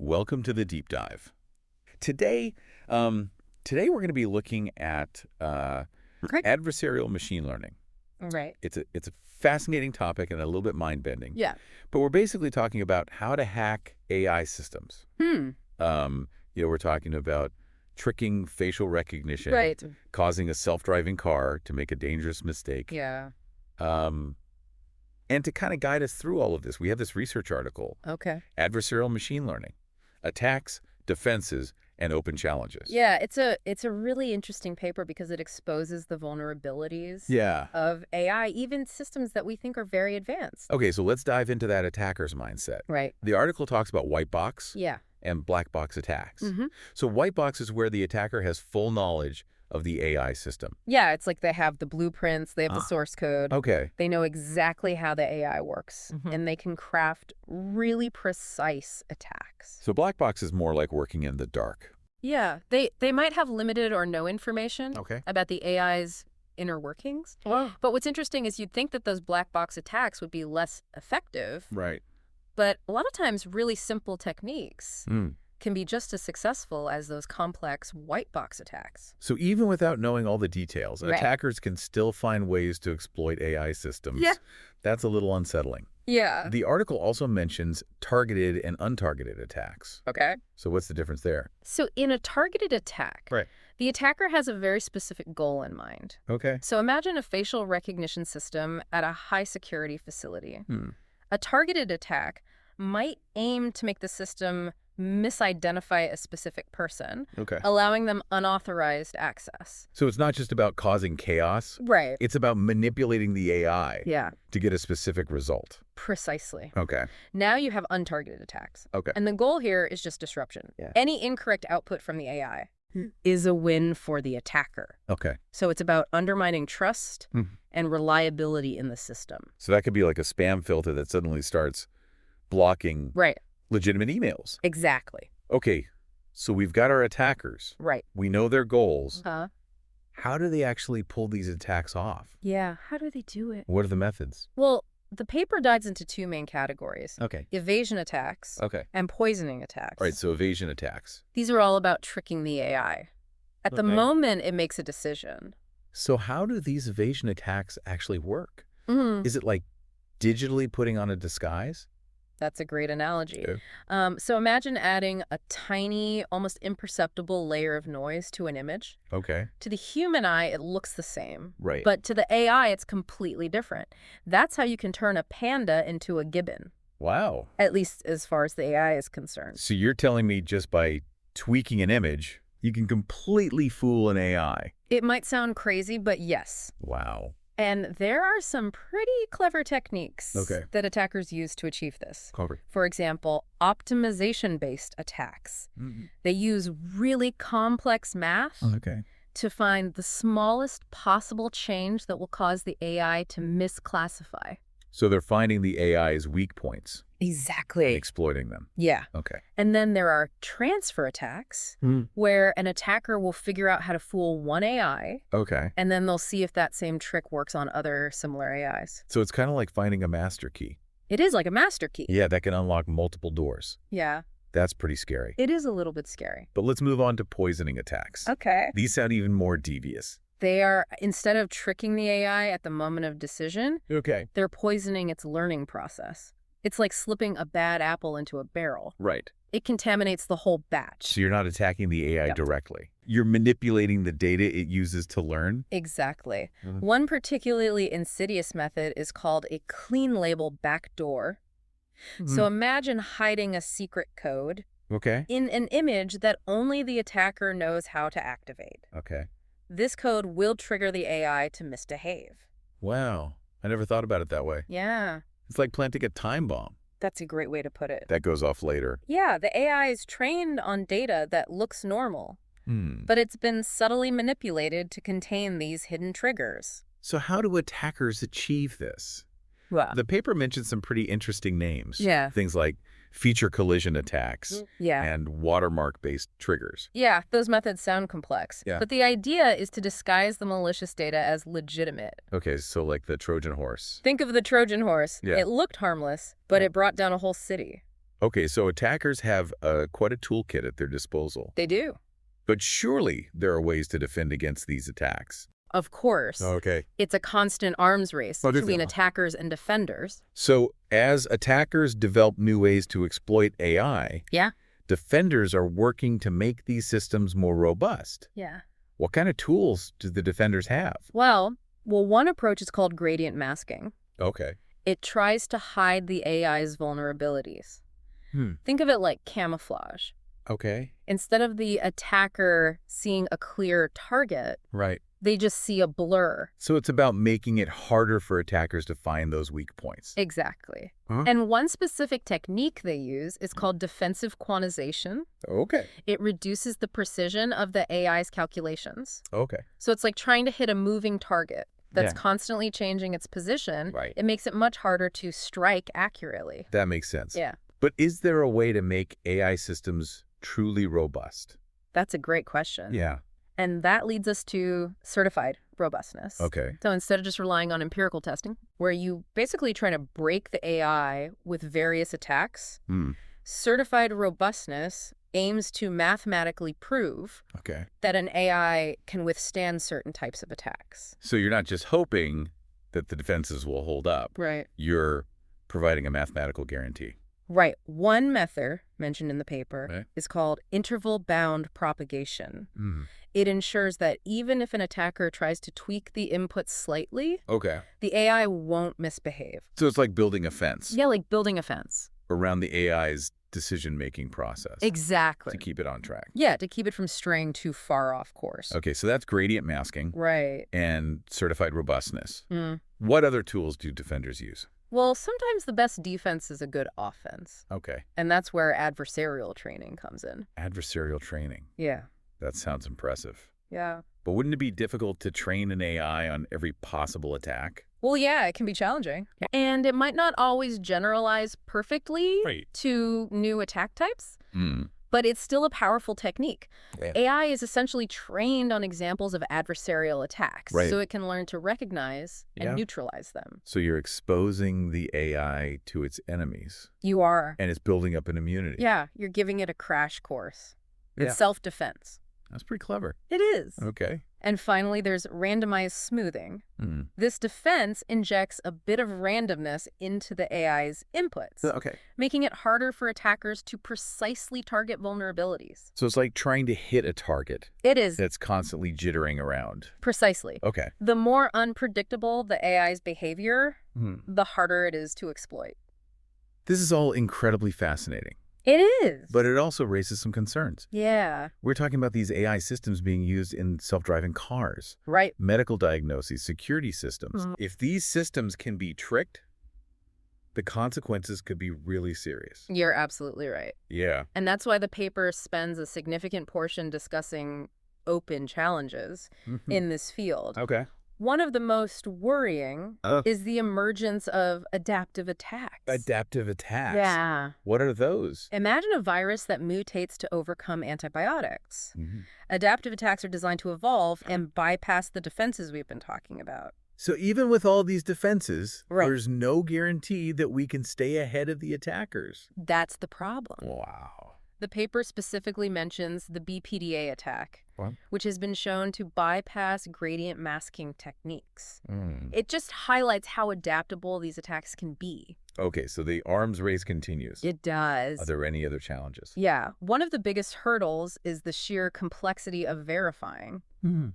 Welcome to the deep dive. Today, today we're going to be looking at adversarial machine learning. Right. It's a fascinating topic and a little bit mind-bending. Yeah. But we're basically talking about how to hack AI systems. We're talking about tricking facial recognition, Right. causing a self-driving car to make a dangerous mistake. Yeah. And to kind of guide us through all of this, we have this research article, Okay. Adversarial Machine Learning, Attacks, Defenses, and Open Challenges. Yeah, it's a really interesting paper because it exposes the vulnerabilities of AI, even systems that we think are very advanced. Okay, so let's dive into that attacker's mindset. Right. The article talks about white box Yeah. and black box attacks. So white box is where the attacker has full knowledge of the AI system. Yeah, it's like they have the blueprints, they have the source code. Okay. They know exactly how the AI works, and they can craft really precise attacks. So black box is more like working in the dark. Yeah, they might have limited or no information about the AI's inner workings. But what's interesting is you'd think that those black box attacks would be less effective. Right. But a lot of times really simple techniques can be just as successful as those complex white box attacks. So even without knowing all the details, attackers can still find ways to exploit AI systems. Yeah. That's a little unsettling. Yeah. The article also mentions targeted and untargeted attacks. Okay. So what's the difference there? So in a targeted attack, the attacker has a very specific goal in mind. Okay. So imagine a facial recognition system at a high security facility. A targeted attack might aim to make the system misidentify a specific person, allowing them unauthorized access. So it's not just about causing chaos. Right. It's about manipulating the AI Yeah. to get a specific result. Precisely. Okay. Now you have untargeted attacks. Okay. And the goal here is just disruption. Yeah. Any incorrect output from the AI is a win for the attacker. Okay. So it's about undermining trust and reliability in the system. So that could be like a spam filter that suddenly starts blocking legitimate emails. Exactly. Okay, so we've got our attackers. Right. We know their goals. Huh? How do they actually pull these attacks off? Yeah. How do they do it? What are the methods? Well, the paper dives into two main categories. Okay. Evasion attacks and poisoning attacks. All right, so evasion attacks. These are all about tricking the AI. At the moment, it makes a decision. So how do these evasion attacks actually work? Is it like digitally putting on a disguise? That's a great analogy. So imagine adding a tiny, almost imperceptible layer of noise to an image. Okay. To the human eye, it looks the same. Right. But to the AI, it's completely different. That's how you can turn a panda into a gibbon. Wow. At least as far as the AI is concerned. So you're telling me just by tweaking an image, you can completely fool an AI? It might sound crazy, but yes. Wow. And there are some pretty clever techniques that attackers use to achieve this. For example, optimization-based attacks. They use really complex math to find the smallest possible change that will cause the AI to misclassify. So they're finding the AI's weak points. Exactly. And exploiting them. Yeah. Okay. And then there are transfer attacks where an attacker will figure out how to fool one AI. Okay. And then they'll see if that same trick works on other similar AIs. So it's kind of like finding a master key. It is like a master key. Yeah, that can unlock multiple doors. Yeah. That's pretty scary. It is a little bit scary. But let's move on to poisoning attacks. Okay. These sound even more devious. They are, instead of tricking the AI at the moment of decision, they're poisoning its learning process. It's like slipping a bad apple into a barrel. Right. It contaminates the whole batch. So you're not attacking the AI directly. You're manipulating the data it uses to learn? Exactly. One particularly insidious method is called a clean label backdoor. So imagine hiding a secret code in an image that only the attacker knows how to activate. Okay. This code will trigger the AI to misbehave. Wow. I never thought about it that way. Yeah. It's like planting a time bomb. That's a great way to put it. That goes off later. Yeah, the AI is trained on data that looks normal, but it's been subtly manipulated to contain these hidden triggers. So how do attackers achieve this? Well, The paper mentions some pretty interesting names. Yeah. Things like feature collision attacks and watermark-based triggers. Yeah, those methods sound complex. Yeah. But the idea is to disguise the malicious data as legitimate. Okay, so like the Trojan horse. Think of the Trojan horse. Yeah. It looked harmless, but it brought down a whole city. Okay, so attackers have quite a toolkit at their disposal. They do. But surely there are ways to defend against these attacks. Of course. Okay. It's a constant arms race between attackers and defenders. So as attackers develop new ways to exploit AI, Yeah. defenders are working to make these systems more robust. Yeah. What kind of tools do the defenders have? Well, one approach is called gradient masking. Okay. It tries to hide the AI's vulnerabilities. Think of it like camouflage. Okay. Instead of the attacker seeing a clear target, Right. they just see a blur. So it's about making it harder for attackers to find those weak points. Exactly. Huh? And one specific technique they use is called defensive quantization. Okay. It reduces the precision of the AI's calculations. Okay. So it's like trying to hit a moving target that's Yeah. constantly changing its position. Right. It makes it much harder to strike accurately. That makes sense. Yeah. But is there a way to make AI systems truly robust? That's a great question. Yeah. And that leads us to certified robustness. Okay. So instead of just relying on empirical testing, where you basically try to break the AI with various attacks, certified robustness aims to mathematically prove Okay. that an AI can withstand certain types of attacks. So you're not just hoping that the defenses will hold up. Right. You're providing a mathematical guarantee. Right. One method mentioned in the paper Right. is called interval-bound propagation. Mm. It ensures that even if an attacker tries to tweak the input slightly, Okay. the AI won't misbehave. So it's like building a fence Yeah, like building a fence. around the AI's decision-making process Exactly. to keep it on track. Yeah, to keep it from straying too far off course. Okay, so that's gradient masking Right. and certified robustness. Mm. What other tools do defenders use? Well, sometimes the best defense is a good offense. Okay. And that's where adversarial training comes in. Adversarial training. Yeah. That sounds impressive. Yeah. But wouldn't it be difficult to train an AI on every possible attack? Well, yeah, it can be challenging. And it might not always generalize perfectly Right. to new attack types, Mm. but it's still a powerful technique. Yeah. AI is essentially trained on examples of adversarial attacks, Right. so it can learn to recognize and Yeah. neutralize them. So you're exposing the AI to its enemies, You are. and it's building up an immunity. Yeah, you're giving it a crash course. Yeah. It's self-defense. That's pretty clever. It is. Okay. And finally, there's randomized smoothing. Mm. This defense injects a bit of randomness into the AI's inputs, Okay. making it harder for attackers to precisely target vulnerabilities. So it's like trying to hit a target It is. that's constantly jittering around. Precisely. Okay. The more unpredictable the AI's behavior, Hmm. the harder it is to exploit. This is all incredibly fascinating, It is. but it also raises some concerns. Yeah. We're talking about these AI systems being used in self-driving cars, Right. medical diagnoses, security systems. If these systems can be tricked, the consequences could be really serious. You're absolutely right. Yeah. And that's why the paper spends a significant portion discussing open challenges in this field. Okay. One of the most worrying is the emergence of adaptive attacks. Adaptive attacks. Yeah. What are those? Imagine a virus that mutates to overcome antibiotics. Mm-hmm. Adaptive attacks are designed to evolve and bypass the defenses we've been talking about. So even with all these defenses, Right. there's no guarantee that we can stay ahead of the attackers. That's the problem. Wow. The paper specifically mentions the BPDA attack, What? which has been shown to bypass gradient masking techniques. Mm. It just highlights how adaptable these attacks can be. Okay, so the arms race continues. It does. Are there any other challenges? Yeah. One of the biggest hurdles is the sheer complexity of verifying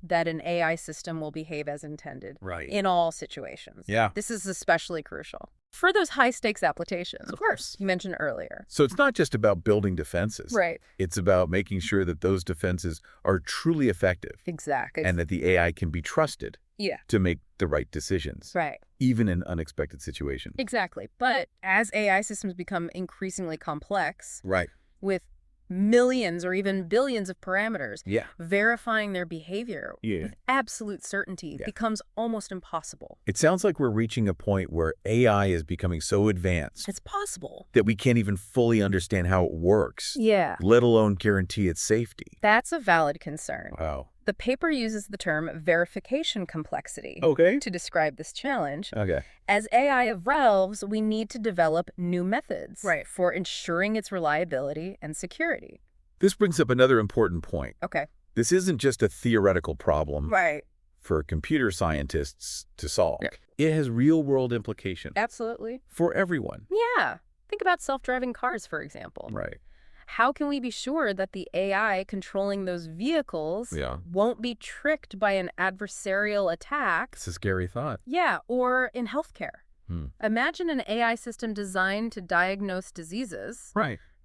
that an AI system will behave as intended Right. in all situations. Yeah. This is especially crucial for those high-stakes applications. Of course. You mentioned earlier. So it's not just about building defenses. Right. It's about making sure that those defenses are truly effective Exactly. and that the AI can be trusted Yeah. to make the right decisions, Right. even in unexpected situations. Exactly. But as AI systems become increasingly complex, Right. with millions or even billions of parameters, Yeah. verifying their behavior Yeah. with absolute certainty becomes almost impossible. It sounds like we're reaching a point where AI is becoming so advanced It's possible. that we can't even fully understand how it works, Yeah. let alone guarantee its safety. That's a valid concern. Wow. The paper uses the term verification complexity to describe this challenge. As AI evolves, we need to develop new methods for ensuring its reliability and security. This brings up another important point. This isn't just a theoretical problem for computer scientists to solve. It has real-world implications. Absolutely. For everyone. Yeah. Think about self-driving cars, for example. How can we be sure that the AI controlling those vehicles won't be tricked by an adversarial attack? It's a scary thought. Yeah, or in healthcare. Imagine an AI system designed to diagnose diseases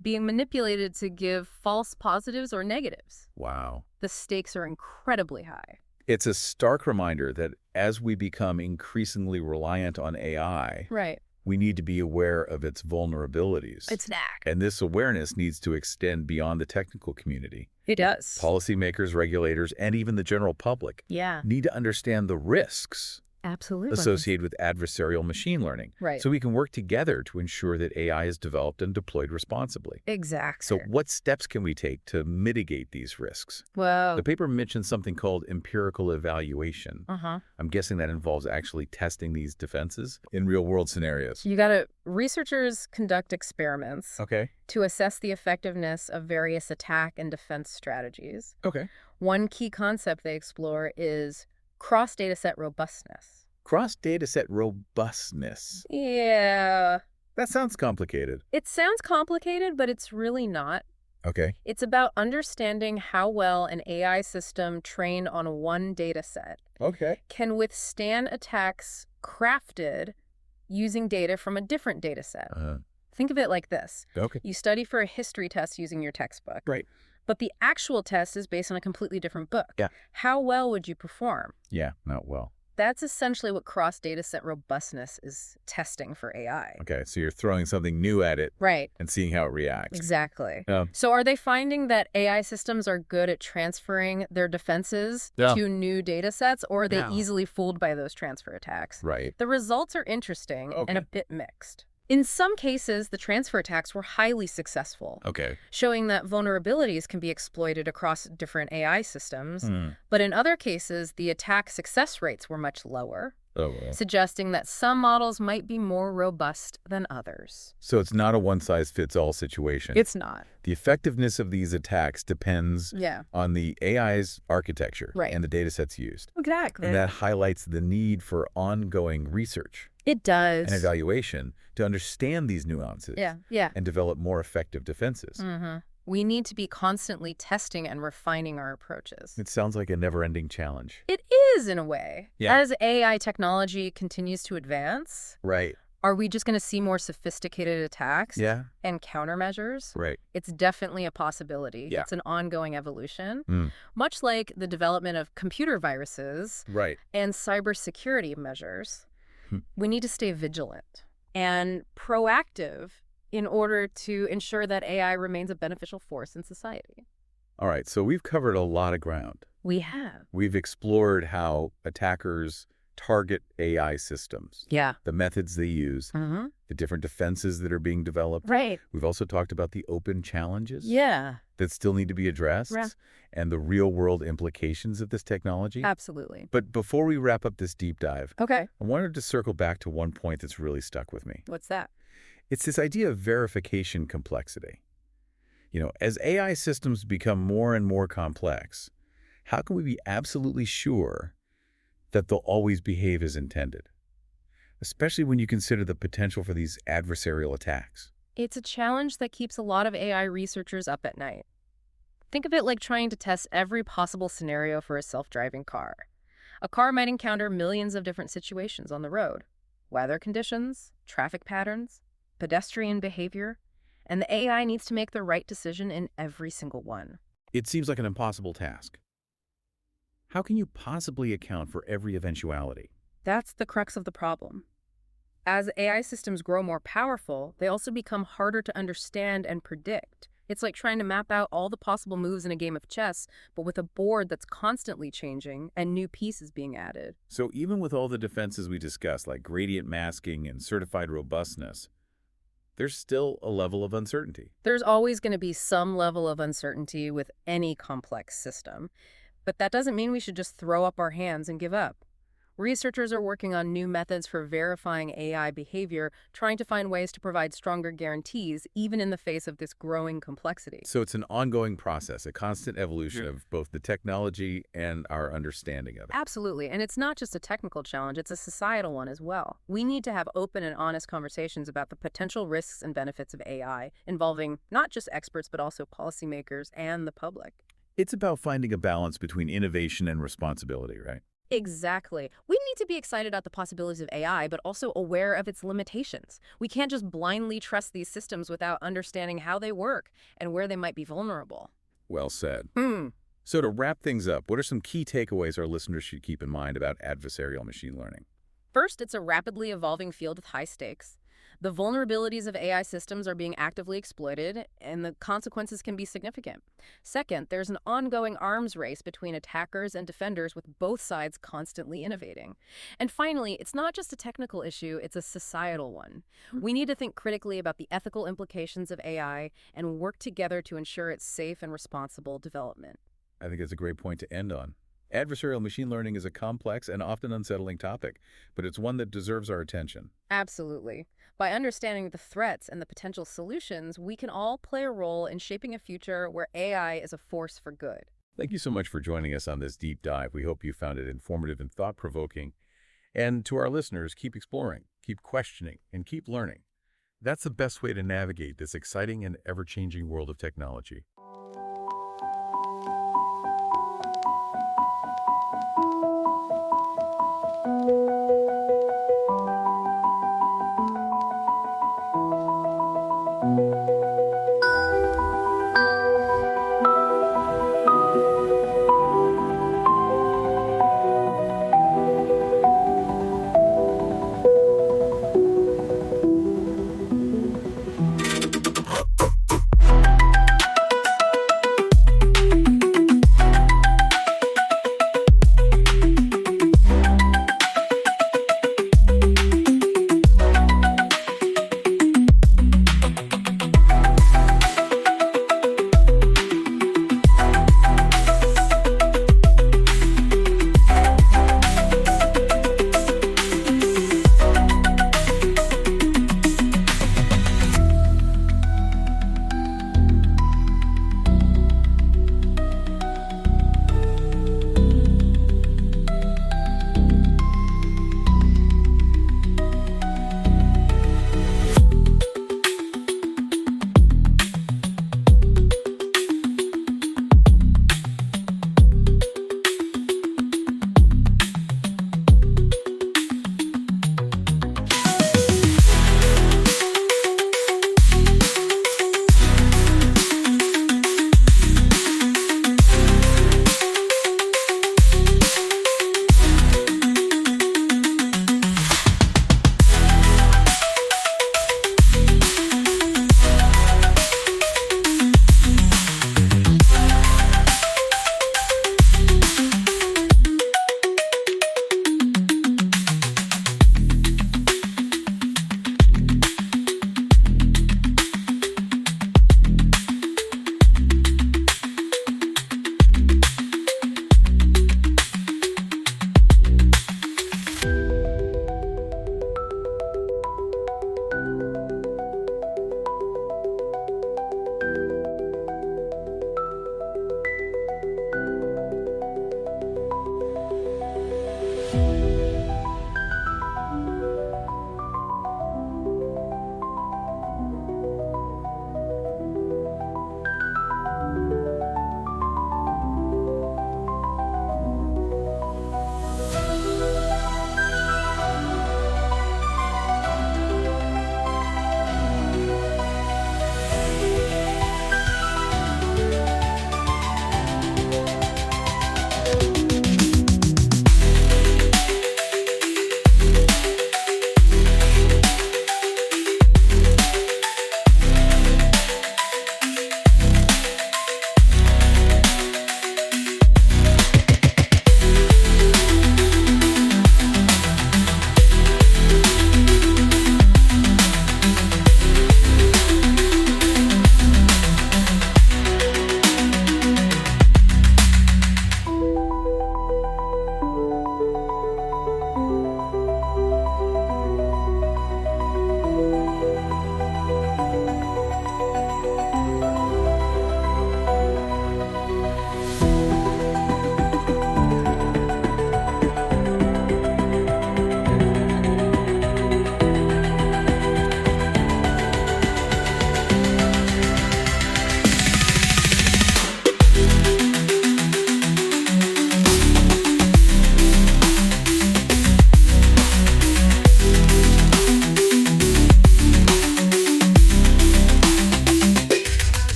being manipulated to give false positives or negatives. Wow. The stakes are incredibly high. It's a stark reminder that as we become increasingly reliant on AI, we need to be aware of its vulnerabilities. It's knack. And this awareness needs to extend beyond the technical community. It does. Policymakers, regulators, and even the general public need to understand the risks associated with adversarial machine learning. So we can work together to ensure that AI is developed and deployed responsibly. Exactly. So what steps can we take to mitigate these risks? Well, the paper mentions something called empirical evaluation. I'm guessing that involves actually testing these defenses in real-world scenarios. You got it. Researchers conduct experiments to assess the effectiveness of various attack and defense strategies. One key concept they explore is cross-dataset robustness. Cross-dataset robustness. Yeah. That sounds complicated. It sounds complicated, but it's really not. It's about understanding how well an AI system trained on one dataset can withstand attacks crafted using data from a different dataset. Think of it like this. You study for a history test using your textbook. But the actual test is based on a completely different book. How well would you perform? Not well. That's essentially what cross-dataset robustness is testing for AI. So you're throwing something new at it and seeing how it reacts. Exactly. So are they finding that AI systems are good at transferring their defenses to new data sets, or are they easily fooled by those transfer attacks? The results are interesting and a bit mixed. In some cases, the transfer attacks were highly successful, showing that vulnerabilities can be exploited across different AI systems. But in other cases, the attack success rates were much lower, suggesting that some models might be more robust than others. So it's not a one-size-fits-all situation. It's not. The effectiveness of these attacks depends on the AI's architecture and the data sets used. Exactly. And that highlights the need for ongoing research. It does. And evaluation to understand these nuances and develop more effective defenses. We need to be constantly testing and refining our approaches. It sounds like a never-ending challenge. It is, in a way. As AI technology continues to advance, are we just going to see more sophisticated attacks and countermeasures? It's definitely a possibility. It's an ongoing evolution, much like the development of computer viruses and cybersecurity measures. We need to stay vigilant and proactive in order to ensure that AI remains a beneficial force in society. All right, so we've covered a lot of ground. We have. We've explored how attackers target AI systems, the methods they use, the different defenses that are being developed. We've also talked about the open challenges that still need to be addressed and the real-world implications of this technology. Absolutely. But before we wrap up this deep dive, I wanted to circle back to one point that's really stuck with me. What's that? It's this idea of verification complexity. As AI systems become more and more complex, how can we be absolutely sure that they'll always behave as intended, especially when you consider the potential for these adversarial attacks? It's a challenge that keeps a lot of AI researchers up at night. Think of it like trying to test every possible scenario for a self-driving car. A car might encounter millions of different situations on the road: weather conditions, traffic patterns, pedestrian behavior, and the AI needs to make the right decision in every single one. It seems like an impossible task. How can you possibly account for every eventuality? That's the crux of the problem. As AI systems grow more powerful, they also become harder to understand and predict. It's like trying to map out all the possible moves in a game of chess, but with a board that's constantly changing and new pieces being added. So even with all the defenses we discussed, like gradient masking and certified robustness, there's still a level of uncertainty. There's always going to be some level of uncertainty with any complex system. But that doesn't mean we should just throw up our hands and give up. Researchers are working on new methods for verifying AI behavior, trying to find ways to provide stronger guarantees, even in the face of this growing complexity. So it's an ongoing process, a constant evolution of both the technology and our understanding of it. Absolutely. And it's not just a technical challenge, it's a societal one as well. We need to have open and honest conversations about the potential risks and benefits of AI, involving not just experts, but also policymakers and the public. It's about finding a balance between innovation and responsibility, right? Exactly. We need to be excited about the possibilities of AI, but also aware of its limitations. We can't just blindly trust these systems without understanding how they work and where they might be vulnerable. Well said. So to wrap things up, what are some key takeaways our listeners should keep in mind about adversarial machine learning? First, it's a rapidly evolving field with high stakes. The vulnerabilities of AI systems are being actively exploited, and the consequences can be significant. Second, there's an ongoing arms race between attackers and defenders, with both sides constantly innovating. And finally, it's not just a technical issue, it's a societal one. We need to think critically about the ethical implications of AI and work together to ensure its safe and responsible development. I think it's a great point to end on. Adversarial machine learning is a complex and often unsettling topic, but it's one that deserves our attention. Absolutely. By understanding the threats and the potential solutions, we can all play a role in shaping a future where AI is a force for good. Thank you so much for joining us on this deep dive. We hope you found it informative and thought-provoking. And to our listeners, keep exploring, keep questioning, and keep learning. That's the best way to navigate this exciting and ever-changing world of technology.